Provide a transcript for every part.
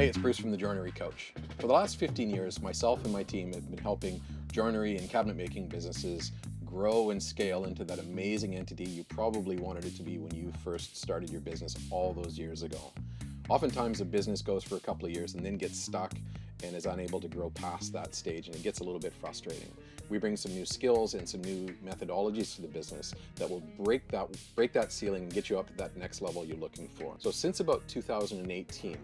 Hey, it's Bruce from the Joinery Coach. For the last 15 years, myself and my team have been helping joinery and cabinet making businesses grow and scale into that amazing entity you probably wanted it to be when you first started your business all those years ago. Oftentimes a business goes for a couple of years and then gets stuck and is unable to grow past that stage, and it gets a little bit frustrating. We bring some new skills and some new methodologies to the business that will break that ceiling and get you up to that next level you're looking for. So since about 2018,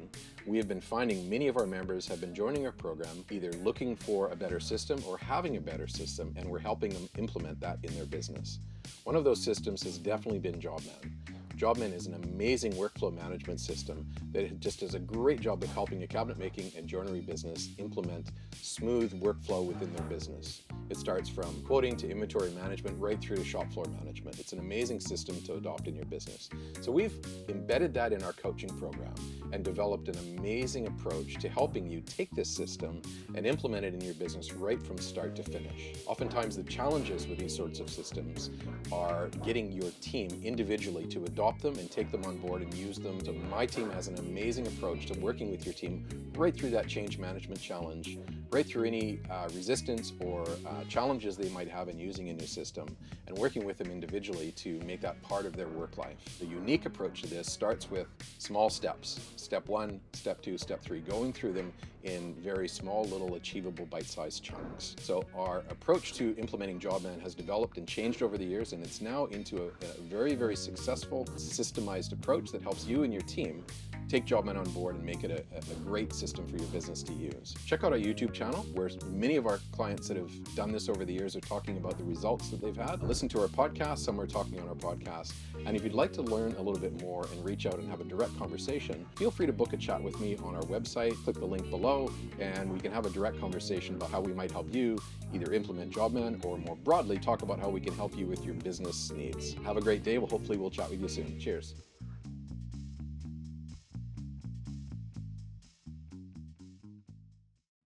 we have been finding many of our members have been joining our program either looking for a better system or having a better system, and we're helping them implement that in their business. One of those systems has definitely been Jobman. Jobman is an amazing workflow management system that just does a great job of helping a cabinet making and joinery business implement smooth workflow within their business. It starts from quoting to inventory management right through to shop floor management. It's an amazing system to adopt in your business. So we've embedded that in our coaching program and developed an amazing approach to helping you take this system and implement it in your business right from start to finish. Oftentimes the challenges with these sorts of systems are getting your team individually to adopt them and take them on board and use them. So my team has an amazing approach to working with your team right through that change management challenge, right through any resistance or challenges they might have in using a new system, and working with them individually to make that part of their work life. The unique approach to this starts with small steps. Step 1, step 2, step 3, going through them in very small, little, achievable, bite-sized chunks. So our approach to implementing Jobman has developed and changed over the years, and it's now into a very, very successful, systemized approach that helps you and your team take Jobman on board and make it a great system for your business to use. Check out our YouTube channel, where many of our clients that have done this over the years are talking about the results that they've had. Listen to our podcast, some are talking on our podcast. And if you'd like to learn a little bit more and reach out and have a direct conversation, feel free to book a chat with me on our website. Click the link below, and we can have a direct conversation about how we might help you either implement Jobman or more broadly talk about how we can help you with your business needs. Have a great day. Hopefully we'll chat with you soon. Cheers.